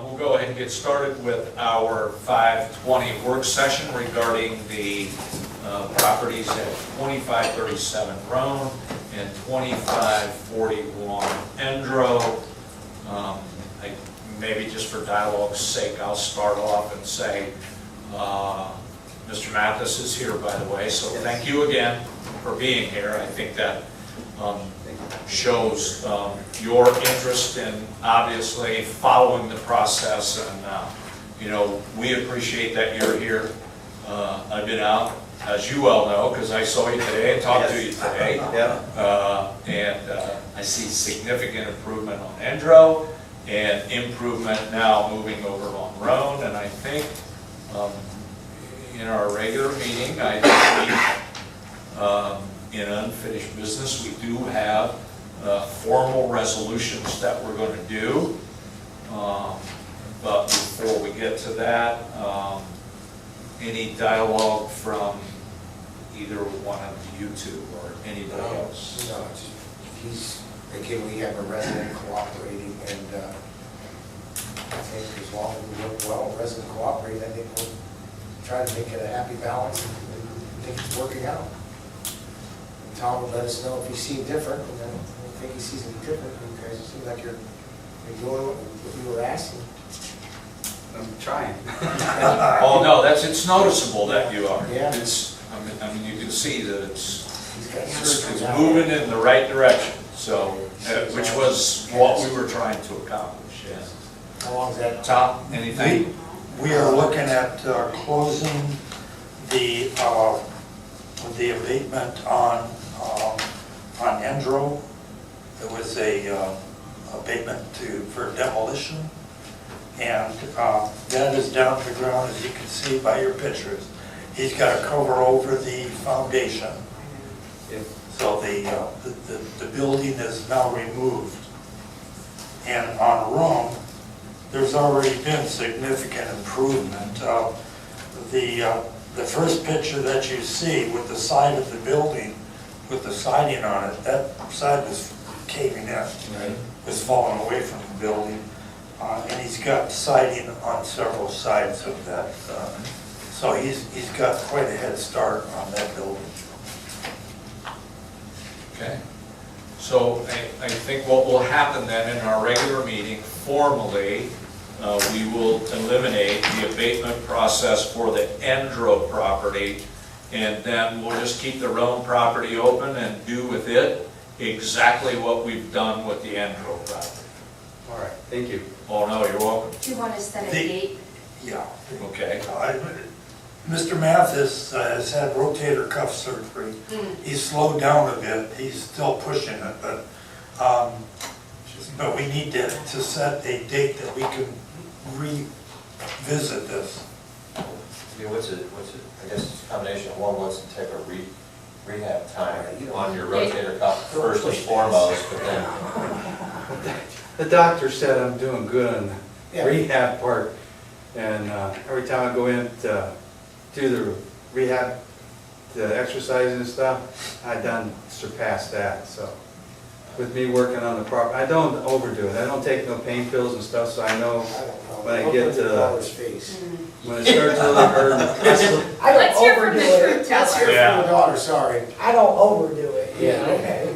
We'll go ahead and get started with our 5:20 work session regarding the properties at 2537 Roan and 2541 Endro. Maybe just for dialogue's sake, I'll start off and say, Mr. Mathis is here, by the way, so thank you again for being here. I think that shows your interest in obviously following the process, and you know, we appreciate that you're here. I've been out, as you well know, because I saw you today and talked to you today. And I see significant improvement on Endro and improvement now moving over on Roan, and I think in our regular meeting, I think in unfinished business, we do have formal resolutions that we're going to do. But before we get to that, any dialogue from either one of you two or anybody else? No, again, we have a resident cooperating, and I think as long as we work well, resident cooperating, I think we'll try to make it a happy balance, and I think it's working out. And Tom would let us know if he seemed different, and I don't think he sees any different. You guys seem like you're doing what you were asking. I'm trying. Oh no, it's noticeable that you are. Yeah. I mean, you can see that it's He's got moving in the right direction. So, which was what we were trying to accomplish. Yes. How long is that? Tom, anything? We are looking at closing the abatement on Endro. There was a abatement for demolition, and that is down to the ground, as you can see by your pictures. He's got to cover over the foundation. So the building is now removed. And on Rome, there's already been significant improvement. The first picture that you see with the side of the building, with the siding on it, that side was caving in, Right. was falling away from the building. And he's got siding on several sides of that. So he's got quite a head start on that building. Okay. So I think what will happen then in our regular meeting, formally, we will eliminate the abatement process for the Endro property, and then we'll just keep the Roan property open and do with it exactly what we've done with the Endro property. All right, thank you. Oh no, you're welcome. Do you want to set a date? Yeah. Okay. Mr. Mathis has had rotator cuff surgery. He's slowed down a bit. He's still pushing it, but we need to set a date that we can revisit this. I mean, what's it, I guess it's a combination of one, what's the type of rehab time on your rotator cuff first and foremost, but then. The doctor said I'm doing good on the Yeah. rehab part, and every time I go in to do the rehab, the exercise and stuff, I done surpassed that. So with me working on the property, I don't overdo it. I don't take no pain pills and stuff, so I know when I get to when it starts to really hurt. Let's hear from the truth Let's hear teller. from the daughter, sorry. I don't overdo it. Yeah, okay.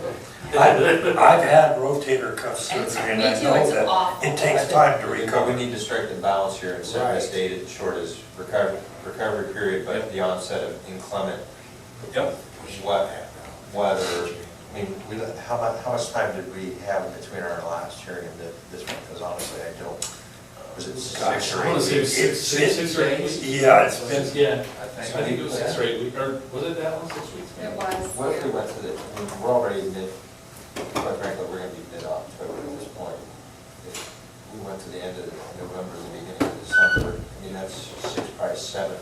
I've had rotator cuff surgery, and Me I too, know it's that awful. it takes time to We recover. need to strike the balance here and set this Right. date as short as recovery period, but the onset of inclement Yep. weather. I mean, how much time did we have between our last hearing and this one? Because honestly, I don't, was it 6 or 8 weeks? Six or 8 weeks? Yeah, it's been, Yeah, I think it was 6 or 8 weeks, or was it that long, 6 weeks? It was. What if we went to the, I mean, we're already mid, quite frankly, we're gonna be mid-October at this point. If we went to the end of November, the beginning of December, I mean, that's probably 7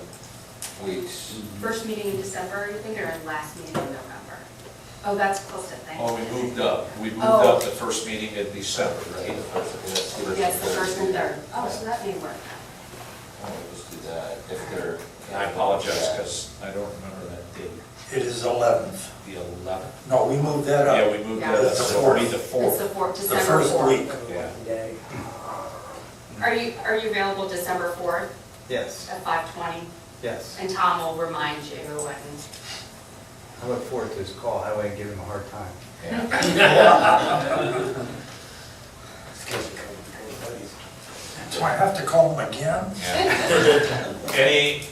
weeks. First meeting in December, you think, or last meeting in November? Oh, that's close to Oh, Thanksgiving. we moved up. We moved Oh. up the first meeting in December, right? Yes, the first and third. Oh, so that may work. Why don't we just do that, if they're. I apologize because I don't remember that date. it is 11th. The 11th? No, we moved that up. Yeah, we moved Yeah. that up. It's the So it'll be the It's 4th. the fourth, The December first 4th. week. Yeah. Day. Are you available December 4th Yes, at 5:20? yes. And Tom will remind you and, I look forward to his call, that way I can give him a hard time. Do I have to call him again?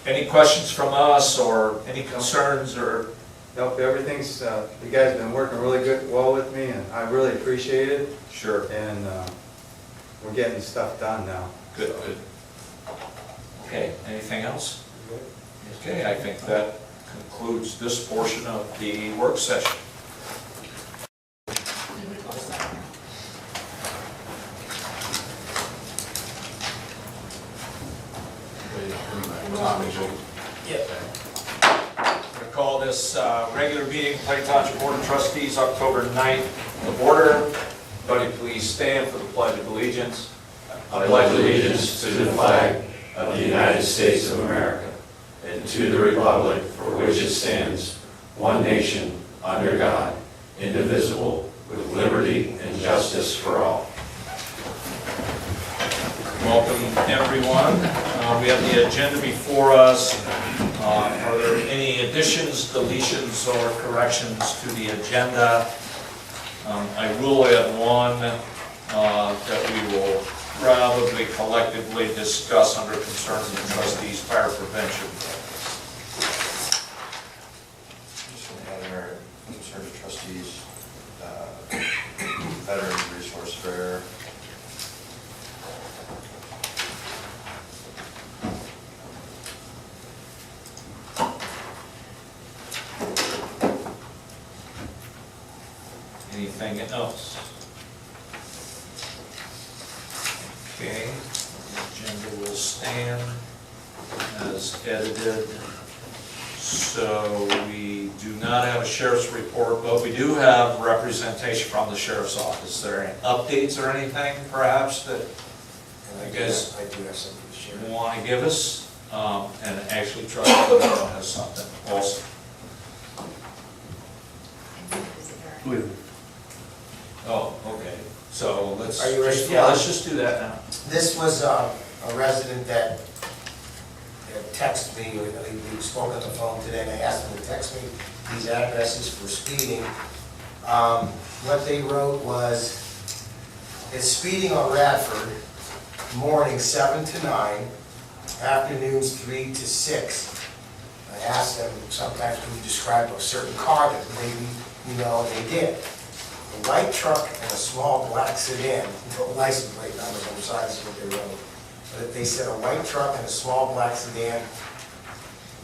Any questions from us, or any concerns, or? Nope, everything's, you guys have been working really good, well with me, and I really appreciate it, Sure. and we're getting stuff done now. Good, good. Okay, anything else? Okay, I think that concludes this portion of the work session. I'm going to call this regular meeting, Plain Township Board of Trustees, October 9th. The order, everybody please stand for the Pledge of Allegiance. I pledge allegiance to the flag of the United States of America and to the republic for which it stands, one nation, under God, indivisible, with liberty and justice for all. Welcome, everyone. We have the agenda before us. Are there any additions, deletions, or corrections to the agenda? I will add one that we will probably collectively discuss under concerns of the trustees, fire prevention. Just want to add in our concerned trustees, Veterans Resource Fair. Anything else? Okay, the agenda will stand as edited. So we do not have a sheriff's report, but we do have representation from the sheriff's office. Is there any updates or anything perhaps that And You guys- I do have something to share. you want to give us? And actually, Trustee Morrow has something also. Oh, okay. So let's. Are you ready for Yeah, it? let's just do that now. This was a resident that texted me, we spoke on the phone today, and I asked him to text me these addresses for speeding. What they wrote was, it's speeding on Radford, morning 7 to 9, afternoons 3 to 6. I asked them, sometimes can you describe a certain car that maybe, they did. A white truck and a small black sedan, no license plate numbers on the side, is what they wrote. But they said a white truck and a small black sedan.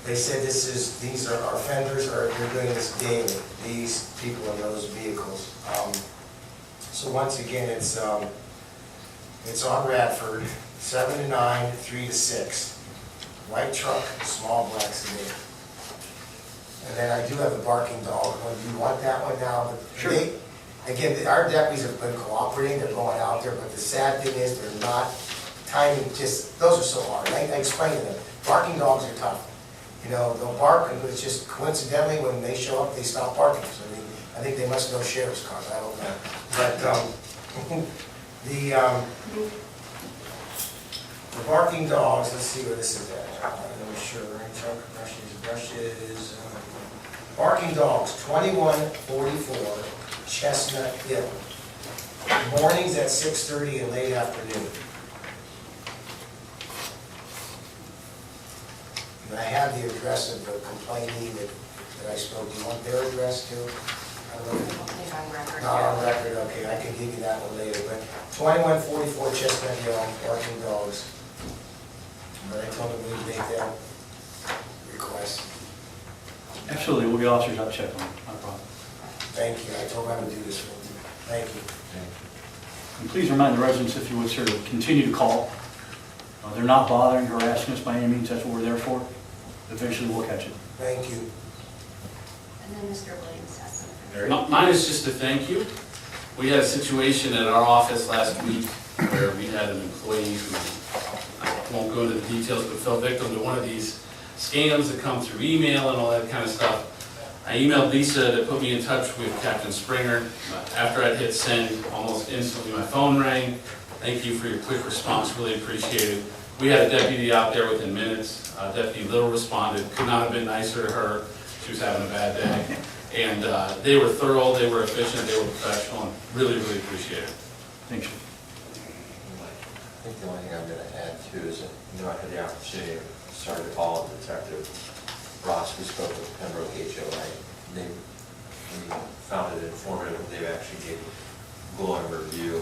They said these are our offenders, they're doing this daily, these people in those vehicles. So once again, it's on Radford, 7 to 9, 3 to 6. White truck, small black sedan. And then I do have the barking dog one. Do you want that one now? Sure. Again, our deputies have been cooperating, they're going out there, but the sad thing is they're not timing, those are so hard. I explained to them, barking dogs are tough. They'll bark, and it's just coincidentally, when they show up, they stop barking. So I think they must know sheriff's cars, I don't know. But the barking dogs, let's see where this is at. I'm not sure, truck, brushes. Barking dogs, 2144 Chestnut Hill. Mornings at 6:30 and late afternoon. And I have the address of the complainee that I spoke to. You want their address too? I don't know. on record. Not on record, okay, I can give you that one later, but 2144 Chestnut Hill, barking dogs. But I told them we'd make that request. Absolutely, we'll get officers out to check on it, not a problem. Thank you, I told them I would do this for them. Thank you. And please remind the residents, if you would, sir, to continue to call. They're not bothering, harassing us by any means, that's what we're there for. Eventually, we'll catch it. Thank you. And then Mr. Williams has something. Mine is just a thank you. We had a situation at our office last week where we had an employee who, I won't go into the details, but fell victim to one of these scams that come through email and all that kind of stuff. I emailed Lisa to put me in touch with Captain Springer. After I'd hit send, almost instantly my phone rang. Thank you for your quick response, really appreciate it. We had a deputy out there within minutes. Deputy Little responded, could not have been nicer to her. She was having a bad day. And they were thorough, they were efficient, they were professional, and really, really appreciate it. Thanks. I think the only thing I'm going to add too is that, I had the opportunity, sorry to call Detective Ross, we spoke with Pembroke HOA. We found it informative, they actually gave a glowing review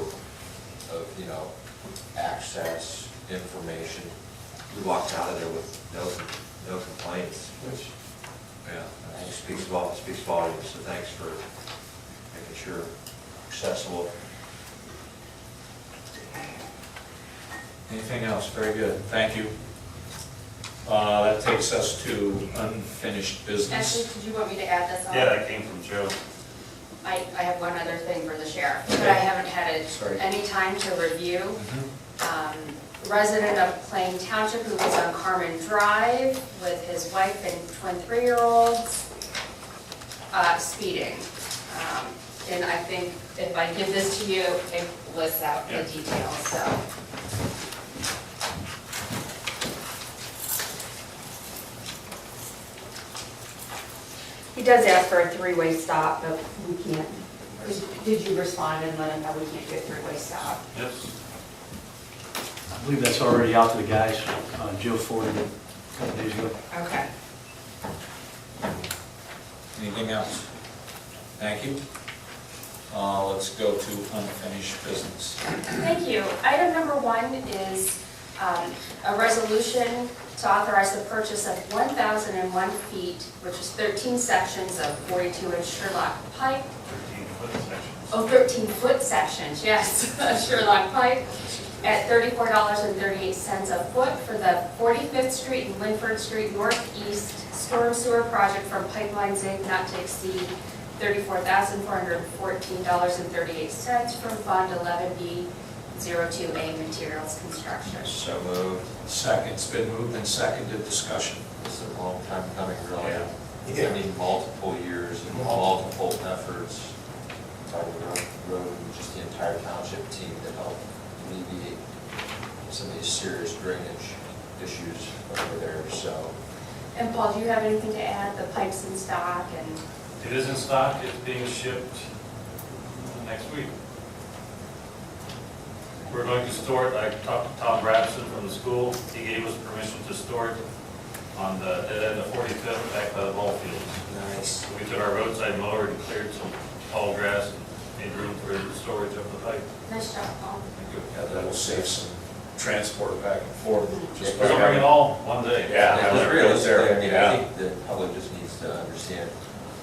of, access, information. We walked out of there with no complaints, which, I think speaks volumes, so thanks for making sure accessible. Anything else? Very good, thank you. That takes us to unfinished Actually, business. did you want me to add this on? Yeah, that came from Joe. I have one other thing for the sheriff, but I haven't had Sorry. any time to review. Resident of Plain Township who was on Carmen Drive with his wife and twin 3-year-olds, speeding. And I think if I give this to you, it lists out the details, so. He does ask for a 3-way stop, but we can't. Did you respond and let him know we can't do a 3-way stop? Yes. I believe that's already out to the guys. Joe forwarded it a couple days ago. Okay. Anything else? Thank you. Let's go to unfinished business. Thank you. Item number 1 is a resolution to authorize the purchase of 1,001 feet, which is 13 sections of 42-inch Sherlock pipe. 13-foot section. Oh, 13-foot sections, yes, Sherlock pipe, at $34.38 a foot for the 45th Street and Linford Street Northeast Storm Sewer Project from Pipelines Inc., not to exceed $34,414.38 from Fund 11B02A Materials Construction. So moved. Second, it's been moved and seconded, discussion. This is a long time coming, really. Yeah. I mean, multiple years and multiple efforts. Talking about road and just the entire township team to help alleviate some of these serious drainage issues over there, so. And Paul, do you have anything to add? The pipes in stock and, It is in stock, it's being shipped next week. We're going to store it, I talked to Tom Bradson from the school, he gave us permission to store it on the 45th back by the ball fields. Nice. So we took our roadside mower and cleared some tall grass and made room for the storage of the pipe. nice job, Paul. Yeah, that'll save some transport back and forth. Just We're gonna bring it all one day. Yeah. Just realistically, I mean, Yeah. I think the public just needs to understand,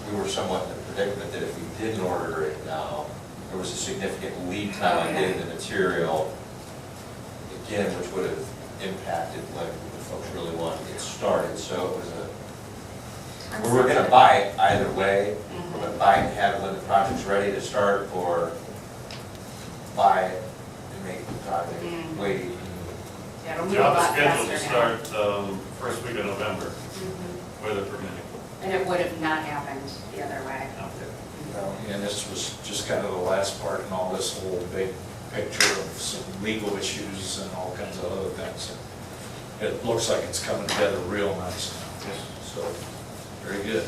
we were somewhat in the predicament that if we didn't order it now, there was a significant lead time on getting the material, again, which would have impacted when the folks really wanted to get started, so it was we were gonna buy it either way. We're gonna buy it and have it when the project's ready to start, or buy it and make the project wait. Yeah, it'll move a Job is lot scheduled to faster now. start first week of November, Mhm. weather permitting. And it would have not happened the other way. And this was just kind of the last part in all this whole big picture of some legal issues and all kinds of other things. It looks like it's coming together real nice now. So, very good.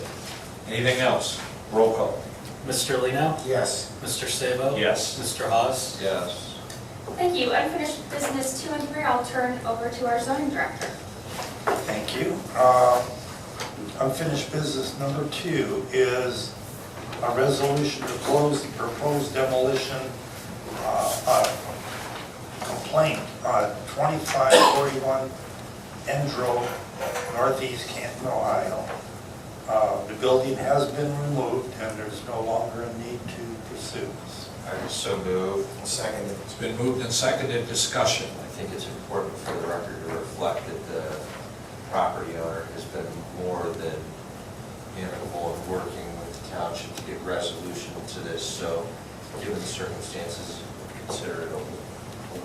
Anything else? Roll call. Mr. Lino? Yes. Mr. Sabo? Yes. Mr. Hawes? Yes. Thank you. Unfinished business 2 and 3, I'll turn over to our zoning director. Thank you. Unfinished business number 2 is a resolution to close the proposed demolition complaint on 2541 Endro, Northeast Canton, Ohio. The building has been removed and there's no longer a need to pursue this. I was so moved. Second. It's been moved and seconded, discussion. I think it's important for the record to reflect that the property owner has been more than amicable in working with the township to get resolution to this. So given the circumstances, consider it a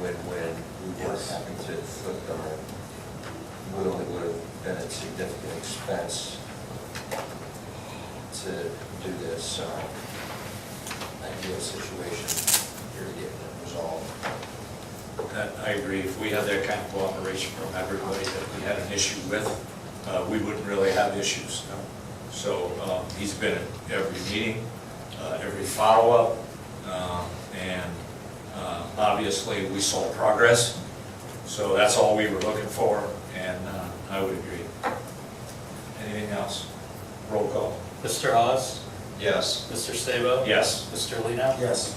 win-win. We weren't Yes. having to inflict our will, it would have been at significant expense to do this. So ideal situation here to get it resolved. I agree. If we had that kind of cooperation from everybody that we had an issue with, we wouldn't really have issues. So he's been at every meeting, every follow-up, and obviously we saw progress. So that's all we were looking for, and I would agree. Anything else? Roll call. Mr. Hawes? Yes. Mr. Sabo? Yes. Mr. Lino? Yes.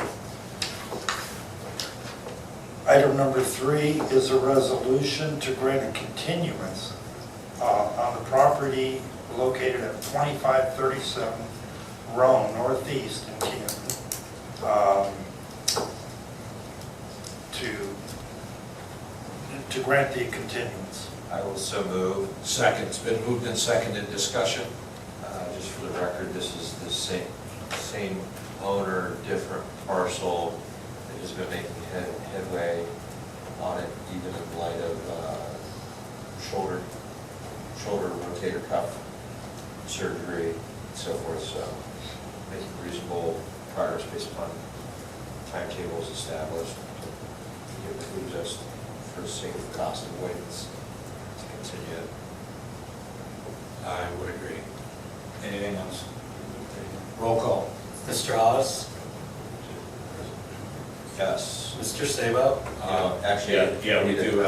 Item number 3 is a resolution to grant a continuance on the property located at 2537 Rome Northeast in Canton to grant the continuance. I will so move. Second. It's been moved and seconded. Discussion. Just for the record, this is the same owner, different parcel. They've just been making headway on it, even in light of shoulder rotator cuff surgery and so forth. So making reasonable progress based upon timetables established. It behooves us for the sake of cost avoidance to continue it. I would agree. Anything else? Roll call. Mr. Hawes? Yes. Mr. Sabo? Actually, Yeah, we do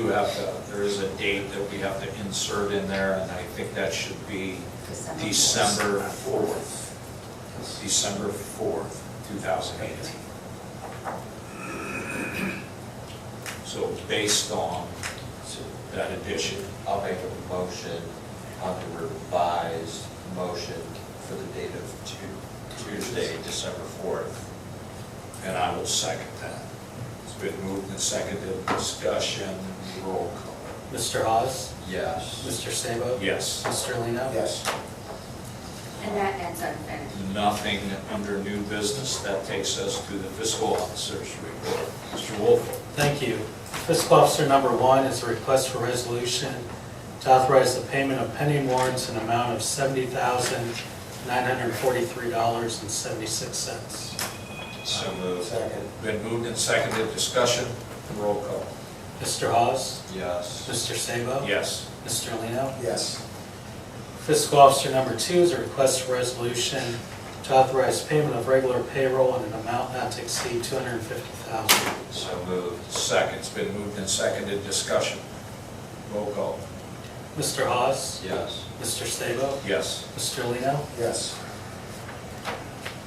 have to, there is a date that we have to insert in there, and I think that should be December 4th. December 4th, 2018. So based on that addition, I'll make a motion on the revised motion for the date of Tuesday, December 4th. and I will second that. It's been moved and seconded. Discussion. Roll call. Mr. Hawes? Yes. Mr. Sabo? Yes. Mr. Lino? Yes. And that ends unfinished. Nothing under new business. That takes us to the fiscal officer's report. Mr. Wolf. Thank you. Fiscal Officer number 1 is a request for resolution to authorize the payment of pending warrants in an amount of $70,943.76. So moved. Second. Been moved and seconded. Discussion. Roll call. Mr. Hawes? Yes. Mr. Sabo? Yes. Mr. Lino? Yes. Fiscal Officer number 2 is a request for resolution to authorize payment of regular payroll in an amount not to exceed $250,000. So moved. Second. It's been moved and seconded. Discussion. Roll call. Mr. Hawes? Yes. Mr. Sabo? Yes. Mr. Lino? Yes.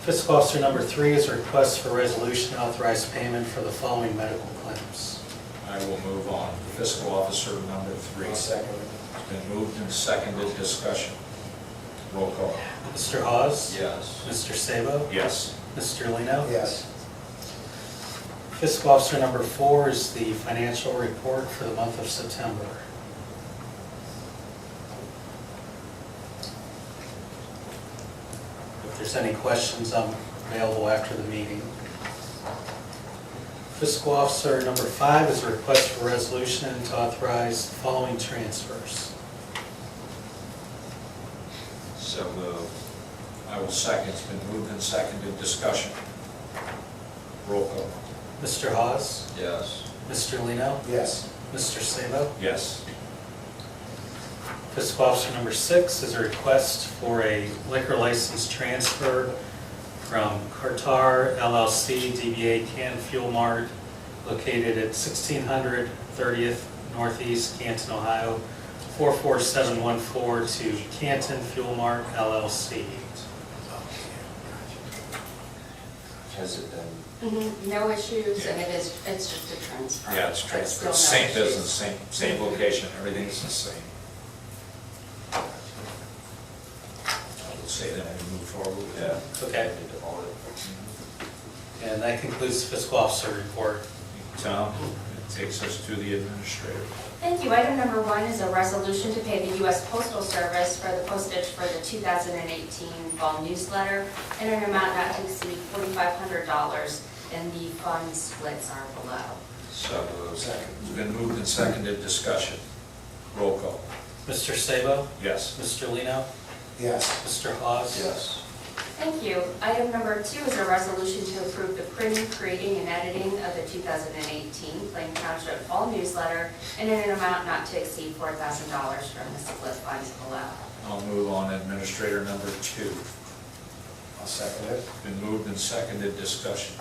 Fiscal Officer number 3 is a request for resolution to authorize payment for the following medical claims. I will move on. Fiscal officer number 3. I'll second it. It's been moved and seconded. Discussion. Roll call. Mr. Hawes? Yes. Mr. Sabo? Yes. Mr. Lino? Yes. Fiscal Officer number 4 is the financial report for the month of September. If there's any questions, I'm available after the meeting. Fiscal Officer number 5 is a request for resolution to authorize the following transfers. So moved. I will second. It's been moved and seconded. Discussion. Roll call. Mr. Hawes? Yes. Mr. Lino? Yes. Mr. Sabo? Yes. Fiscal Officer number 6 is a request for a liquor license transfer from Cartar LLC DBA Canton Fuel Mart located at 1600 30th Northeast Canton, Ohio, 44714 to Canton Fuel Mart LLC. Has it been? No issues, and it's just a transfer. Yeah, it's But transferred. still no Same issues. business, same location. Everything's the same. I will say that we move forward with that. Okay, and that concludes the Fiscal Officer report. Tom, it takes us to the administrator. Thank you. Item number 1 is a resolution to pay the U.S. Postal Service for the postage for the 2018 fall newsletter in an amount not to exceed $4,500, and the fund splits are below. So moved. Second. It's been moved and seconded. Discussion. Roll call. Mr. Sabo? Yes. Mr. Lino? Yes. Mr. Hawes? Yes. Thank you. Item number 2 is a resolution to approve the printing, creating, and editing of the 2018 Plain Township Fall Newsletter in an amount not to exceed $4,000 from the split funds below. I'll move on administrator number 2. I'll second it. Been moved and seconded, discussion.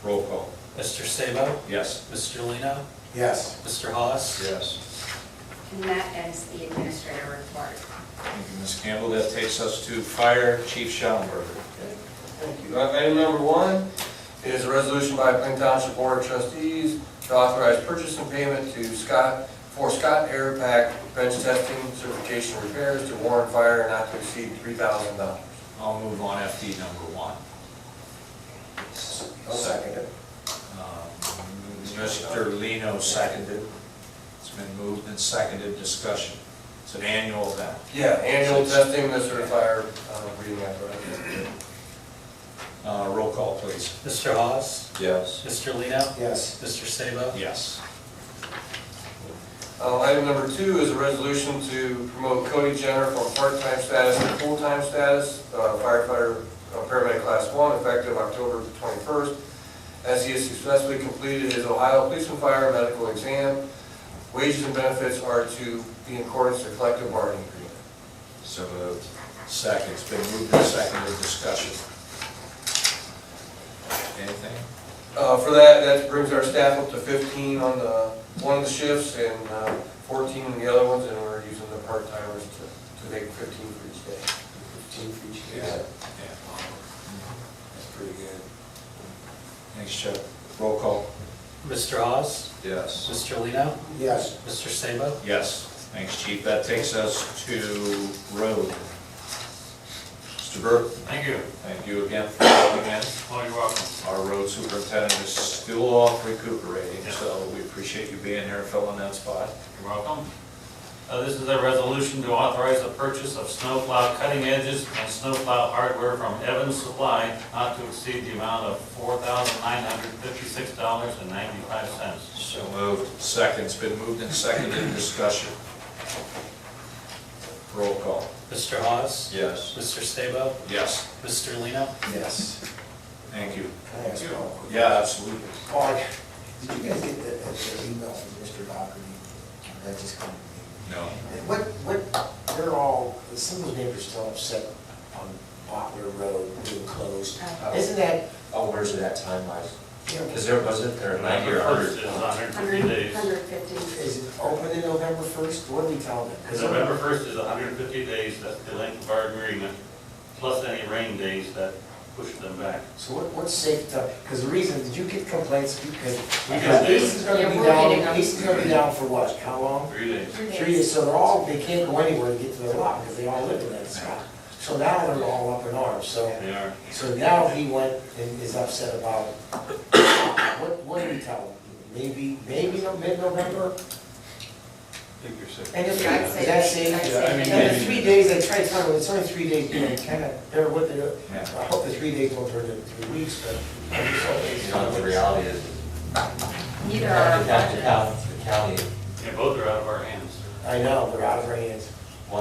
Roll call. Mr. Sabo? Yes. Mr. Lino? Yes. Mr. Hawes? Yes. And that ends the administrator report. Thank you, Ms. Campbell. That takes us to Fire Chief Schallenberger. Thank you. Item number 1 is a resolution by Plain Township Board of Trustees to authorize purchase and payment to Scott Air Pack bench testing certification repairs to Warren Fire not to exceed $3,000. I'll move on FD number 1. I'll second it. Mr. Lino seconded. It's been moved and seconded, discussion. It's an annual event. Yeah, annual testing, the certifier reading apparatus. Roll call, please. Mr. Hawes? Yes. Mr. Lino? Yes. Mr. Sabo? Yes. Item number 2 is a resolution to promote Cody Jenner from part-time status to full-time status, firefighter, paramedic class 1, effective October 21st, as he has successfully completed his Ohio Police and Fire medical exam. Wages and benefits are to be in accordance with the collective bargaining agreement. So moved. Second. It's been moved and seconded, discussion. Anything? For that brings our staff up to 15 on one of the shifts and 14 on the other ones, and we're using the part-timers to make 15 for each day. 15 for each Yeah. case. Yeah. That's pretty good. Thanks, Chuck. Roll call. Mr. Hawes? Yes. Mr. Lino? Yes. Mr. Sabo? Yes. Thanks, Chief. That takes us to road. Mr. Burke, Thank you. thank you again for coming in. Oh, you're welcome. Our road superintendent is still off recuperating, Yeah. so we appreciate you being here and filling that spot. You're welcome. This is a resolution to authorize the purchase of snowplow cutting edges and snowplow hardware from Evans Supply, not to exceed the amount of $4,956.95. So moved. Second. It's been moved and seconded. Discussion. Roll call. Mr. Hawes? Yes. Mr. Sabo? Yes. Mr. Lino? Yes. Thank you. Can I ask one quick? Yeah, absolutely. Paul, did you guys get the email from Mr. Doherty? That just come to me. No. They're all, some of those neighbors still upset on Butler Road being closed. Isn't that, Oh, where's it at time-wise? you know, Is there, was it there 90 or November 100? 1st is 150 days. 150. is it open in November 1st? What do we tell them? 'Cause November 1st is 150 days, that's the length of our agreement, plus any rain days that push them back. So what's safe to, because the reason, did you get complaints? Because got East is gonna Yeah, be we're getting down, them. East is gonna be down for what, how long? 3 days. 3 days, so they can't go anywhere to get to their lot because they all live in that spot. So now they're all up in arms, so They are. now he went and is upset about, what do we tell him? Maybe mid-November? And if, Yeah, I'd is say- that safe? I'd say And maybe. the 3 days, I tried to tell him, it's only 3 days, you know, kind of, bear with it. Yeah. I hope the 3 days won't turn into 3 weeks, but I'm just hoping. You know, the reality is, Neither are our the budgets. county, Yeah, both are out of our hands. I know, they're out of our hands. the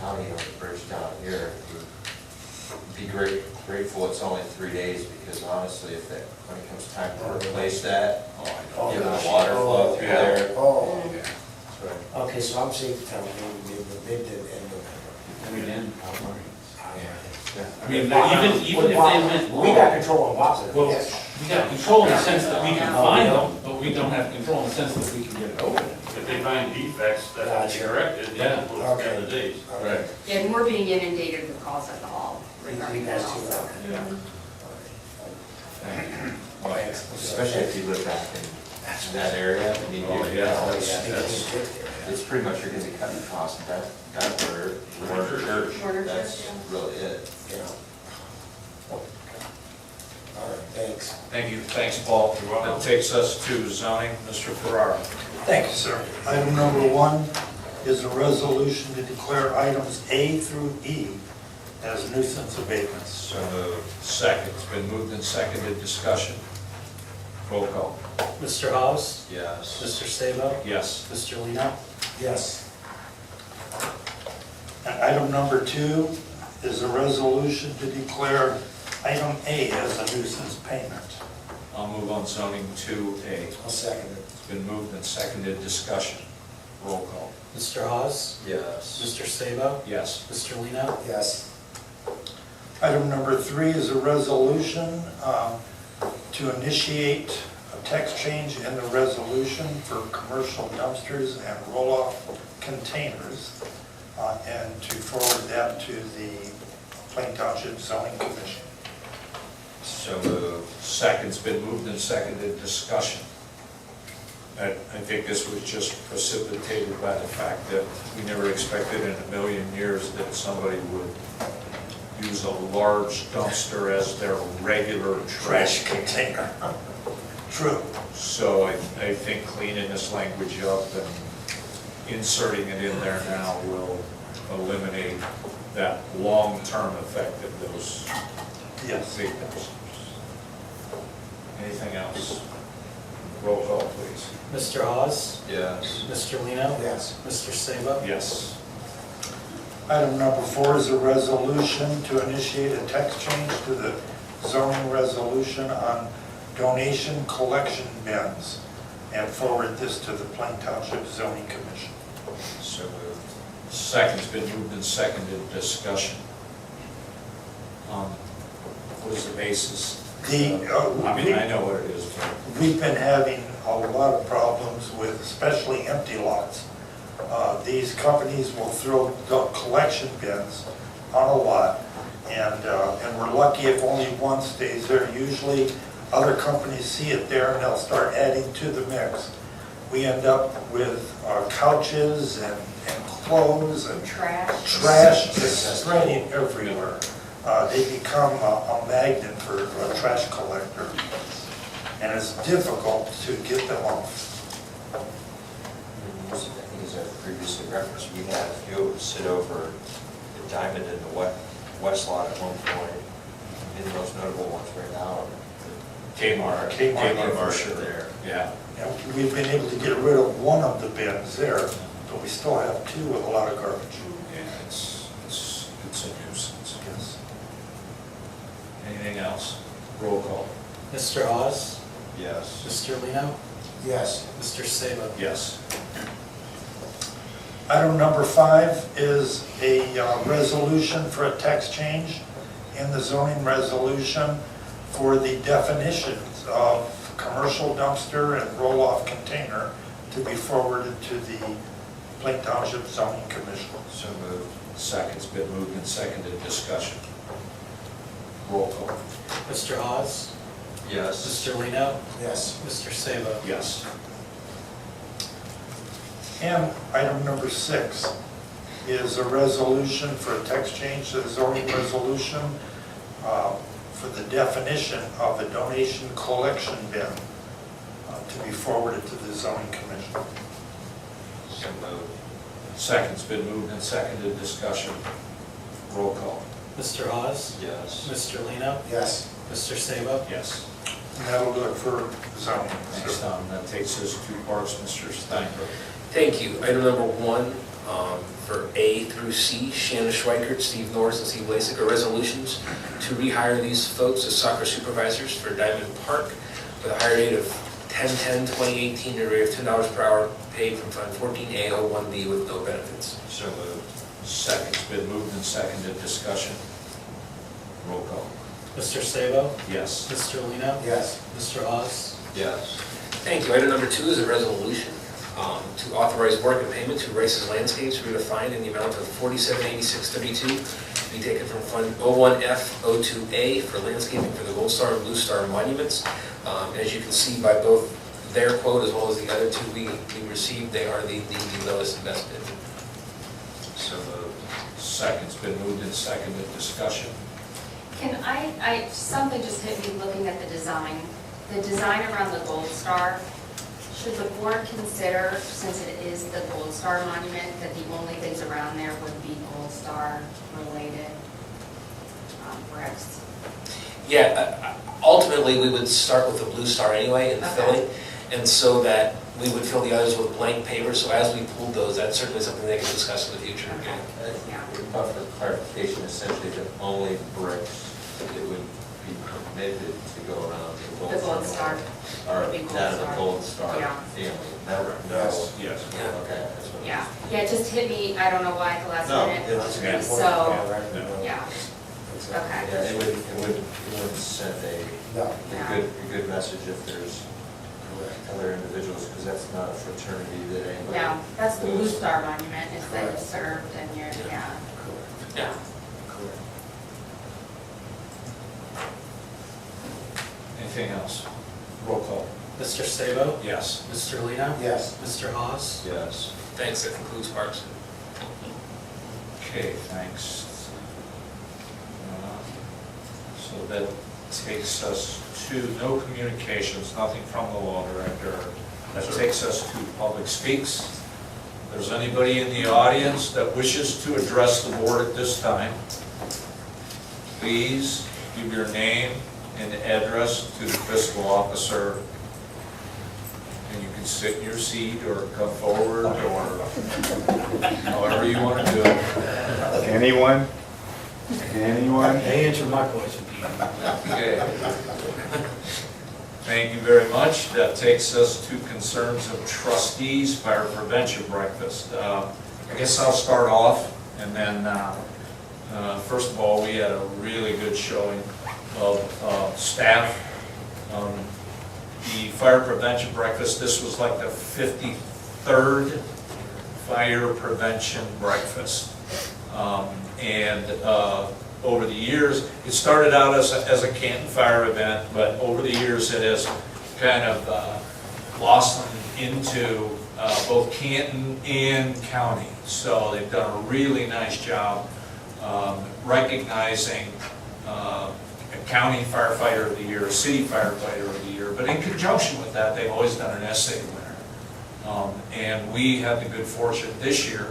county on the bridge down here, would be grateful it's only 3 days, because honestly, if that, when it comes time to replace that, Oh, give the gosh. water flow through there. Oh, Mm. okay, so I'm safe to tell him maybe mid to end November. I mean, even if they went We got wrong, control on Bob's, well, yes. we got control in the sense that we can find them, but we don't have control in the sense that we can get it open. If they find defects that have to be Gotcha. corrected, Yeah. then we'll extend the days. Okay. And we're being inundated with calls at the hall You regarding guys that too, also. okay. Yeah. Thank you. Thanks. Especially if you live back in that area, I mean, Oh, you yeah, know, that's- it's pretty much you're gonna be cutting costs, that word, Warner Church, Warner that's Church, really it. Yeah. All right, thanks. Thank you. Thanks, Paul. You're welcome. That takes us to zoning. Mr. Ferrara. Thank you, sir. Item number 1 is a resolution to declare items A through E as nuisance abatements. So moved. Second. It's been moved and seconded. Discussion. Roll call. Mr. Hawes? Yes. Mr. Sabo? Yes. Mr. Lino? Yes. Item number 2 is a resolution to declare item A as a nuisance payment. I'll move on zoning 2A. I'll second it. It's been moved and seconded, discussion. Roll call. Mr. Hawes? Yes. Mr. Sabo? Yes. Mr. Lino? Yes. Item number 3 is a resolution to initiate a text change in the resolution for commercial dumpsters and roll-off containers, and to forward that to the Plain Township Zoning Commission. So moved. Second's been moved and seconded, discussion. I think this was just precipitated by the fact that we never expected in a million years that somebody would use a large dumpster as their regular trash Container. True. So I think cleaning this language up and inserting it in there now will eliminate that long-term effect of those Yes. big dumpsters. Anything else? Roll call, please. Mr. Hawes? Yes. Mr. Lino? Yes. Mr. Sabo? Yes. Item number 4 is a resolution to initiate a text change to the zoning resolution on donation collection bins and forward this to the Plain Township Zoning Commission. So moved. Second's been moved and seconded, discussion. What is the basis? I mean, I know what it is, but We've been having a lot of problems with especially empty lots. These companies will throw the collection bins on a lot, and we're lucky if only one stays there. Usually, other companies see it there and they'll start adding to the mix. We end up with couches and clothes and trash just spreading everywhere. They become a magnet for a trash collector, and it's difficult to get them off. I think as I previously referenced, we had a few sit over the Diamond in the west lot at one point. And the most notable ones right now are Kmart for sure. There. Yeah. And we've been able to get rid of one of the bins there, but we still have 2 with a lot of garbage. Yeah, it's a nuisance. Yes. Anything else? Roll call. Mr. Hawes? Yes. Mr. Lino? Yes. Mr. Sabo? Yes. Item number 5 is a resolution for a text change in the zoning resolution for the definitions of commercial dumpster and roll-off container to be forwarded to the Plain Township Zoning Commission. So moved. Second's been moved and seconded, discussion. Roll call. Mr. Hawes? Yes. Mr. Lino? Yes. Mr. Sabo? Yes. And item number 6 is a resolution for a text change to the zoning resolution for the definition of a donation collection bin to be forwarded to the zoning commission. So moved. Second's been moved and seconded, discussion. Roll call. Mr. Hawes? Yes. Mr. Lino? Yes. Mr. Sabo? Yes. And that'll do it for zoning. Thanks, Tom. That takes us to parks, Mr. Steinberg. Thank you. Item number 1, for A through C, Shannon Schweikert, Steve Norris, and Steve Lasik are resolutions to rehire these folks as soccer supervisors for Diamond Park with a hire date of 10/10/2018 at a rate of $10 per hour paid from Fund 14A01B with no benefits. So moved. Second's been moved and seconded, discussion. Roll call. Mr. Sabo? Yes. Mr. Lino? Yes. Mr. Hawes? Yes. Thank you. Item number 2 is a resolution to authorize work and payment to Rice's Landscapes redefined in the amount of $4786.32 to be taken from Fund 01F02A for landscaping for the Gold Star and Blue Star monuments. As you can see by both their quote as well as the other 2 we received, they are the lowest invested. So moved. Second's been moved and seconded, discussion. Can something just hit me looking at the design around the Gold Star. Should the board consider, since it is the Gold Star monument, that the only things around there would be Gold Star related bricks? Yeah, ultimately, we would start with the Blue Star anyway in Okay. Philly. and so that we would fill the others with blank paper. So as we pulled those, that's certainly something they can discuss in the future. Yeah. But for clarification, essentially, the only bricks that would be permitted to go around The Gold Star. are Would be Gold that of the Star. Gold Star Yeah. family. Never, no. Yes. Yes. Yeah. Okay. That's what it Yeah, is. yeah, it just hit me, I don't know why at the last No, minute. That's a good point. So, Yeah, right. yeah, It's, okay. Yeah, it would send No, a good message if there's other individuals, because that's not a fraternity that anybody. No, that's the Blue goes- Star Monument, is that you Correct. served and you're, yeah. correct, Yeah. correct. Anything else? Roll call. Mr. Sabo? Yes. Mr. Lino? Yes. Mr. Hawes? Yes. Thanks, that concludes Parks. Okay, thanks. So that takes us to no communications, nothing from the law director. That takes us to public speaks. If there's anybody in the audience that wishes to address the board at this time, please give your name and address to the fiscal officer. And you can sit in your seat or come forward or however you want to do it. Anyone? Anyone? They answered my question. Okay. Thank you very much. That takes us to concerns of trustees, fire prevention breakfast. I guess I'll start off, and then, first of all, we had a really good showing of staff. The fire prevention breakfast, this was like the 53rd fire prevention breakfast. Over the years, it started out as a Canton Fire event, but over the years it has kind of blossomed into both Canton and county. So they've done a really nice job recognizing a county firefighter of the year, a city firefighter of the year, but in conjunction with that, they've always done an essay winner. And we had the good fortune this year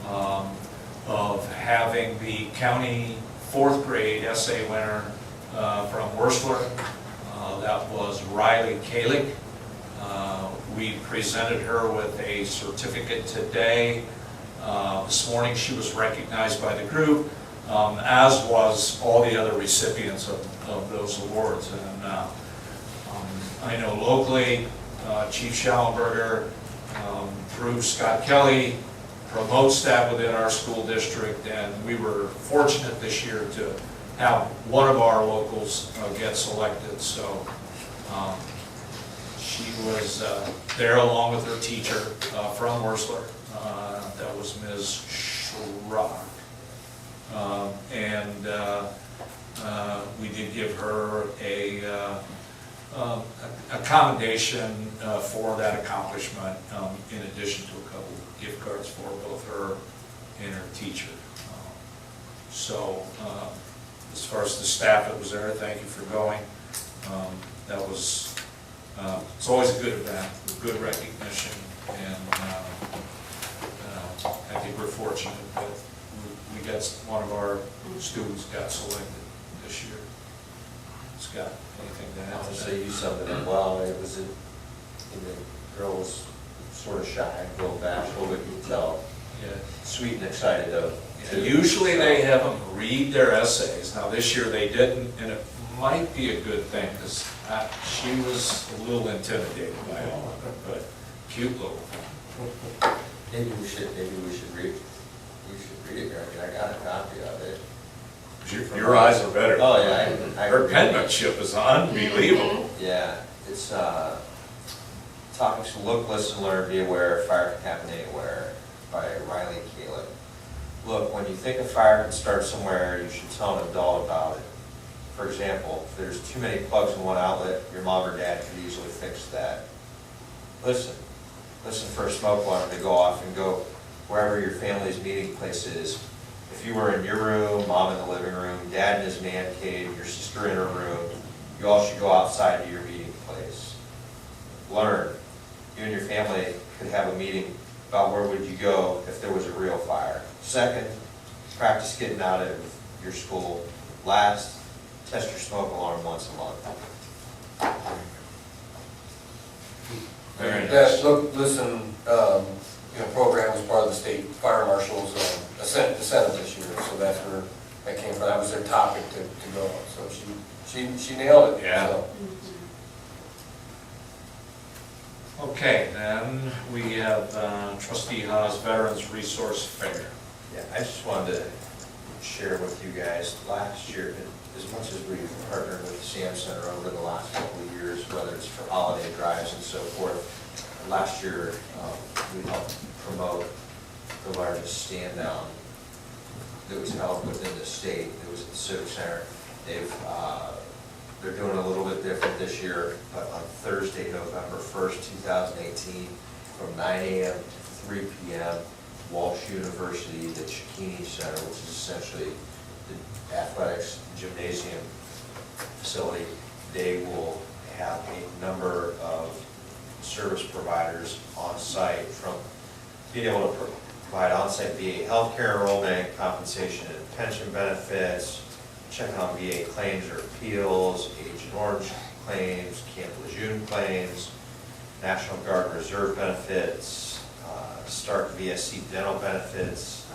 of having the county 4th grade essay winner from Whistler. That was Riley Kalick. We presented her with a certificate today. This morning she was recognized by the group, as was all the other recipients of those awards. And I know locally, Chief Schallenberger, through Scott Kelly, promotes that within our school district, and we were fortunate this year to have one of our locals get selected. So she was there along with her teacher from Whistler. That was Ms. Schrock. We did give her a commendation for that accomplishment, in addition to a couple of gift cards for both her and her teacher. As far as the staff that was there, thank you for going. That was, it's always a good event, good recognition, and I think we're fortunate that we got, one of our students got selected this year. Scott, anything to add to that? Honestly, you summed it up well. It was, the girl was sort of shy, a little bashful, but you could tell, Yeah. sweet and excited though. Usually they have them read their essays. Now this year they didn't, and it might be a good thing, because she was a little intimidated by all of it, but cute little thing. Maybe we should read it here. I mean, I got a copy of it. Your eyes are better. Oh, yeah. Her penmanship is unbelievable. Yeah, it's, topics to look, listen, learn, be aware, fire can happen anywhere, by Riley Kalick. Look, when you think a fire can start somewhere, you should tell an adult about it. For example, if there's too many plugs in one outlet, your mom or dad could easily fix that. Listen for a smoke alarm to go off and go wherever your family's meeting place is. If you were in your room, mom in the living room, dad in his man cave, your sister in her room, you all should go outside to your meeting place. Learn. You and your family could have a meeting about where would you go if there was a real fire. Second, practice getting out of your school. Last, test your smoke alarm once a month. Very nice. That program was part of the state fire marshal's incentive this year, so that's where that came from. That was their topic to go on, so she nailed it. Yeah. So. Okay, then we have trustee Haas Veterans Resource Fair. Yeah, I just wanted to share with you guys, last year, as much as we've partnered with the SAM Center over the last couple of years, whether it's for holiday drives and so forth, last year, we helped promote the largest stand down that was held within the state. It was at the Civic Center. They're doing a little bit different this year, but on Thursday, November 1st, 2018, from 9 a.m. to 3 p.m., Walsh University, the Cicchini Center, which is essentially the athletics gymnasium facility, they will have a number of service providers on site, from being able to provide on-site VA healthcare enrollment, compensation and pension benefits, checking on VA claims or appeals, Agent Orange claims, Camp Lejeune claims, National Guard and Reserve benefits, Stark VSC dental benefits,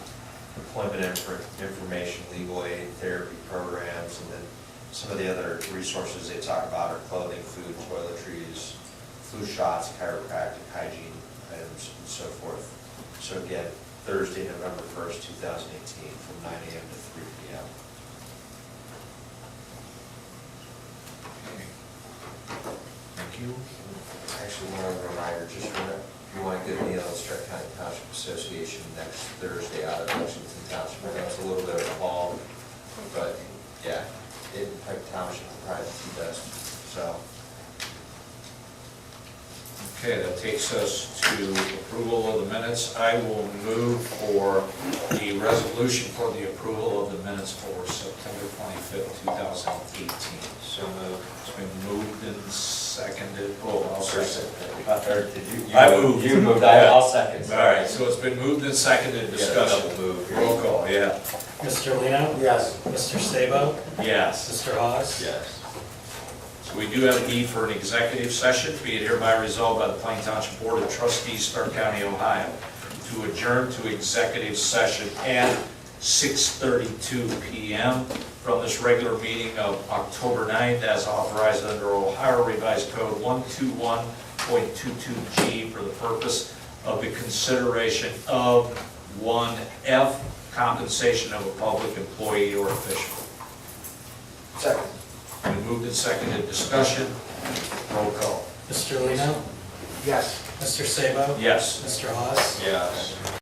employment information, legal aid, therapy programs, and then some of the other resources they talk about are clothing, food, toiletries, flu shots, chiropractic, hygiene items, and so forth. So again, Thursday, November 1st, 2018, from 9 a.m. to 3 p.m. Thank you. Actually, one other reminder, just remember, if you want to get me on the Stark County Township Association next Thursday out of Lexington Township. I know it's a little bit of a haul, but yeah, Pike Township will probably be best, so. Okay, that takes us to approval of the minutes. I will move for the resolution for the approval of the minutes for September 25th, 2018. So moved. It's been moved and seconded. Oh, I'll second. I moved. You moved, I'll second. All right, so it's been moved and seconded, discussion. Double move here. Roll call, yeah. Mr. Lino? Yes. Mr. Sabo? Yes. Mr. Hawes? Yes. So we do have a need for an executive session. Be it hereby resolved by the Plain Township Board of Trustees, Stark County, Ohio, to adjourn to executive session at 6:32 p.m. from this regular meeting of October 9th as authorized under Ohio Revised Code 121.22G for the purpose of the consideration of 1F, compensation of a public employee or official. Second. Been moved and seconded, discussion, roll call. Mr. Lino? Yes. Mr. Sabo? Yes. Mr. Hawes? Yes.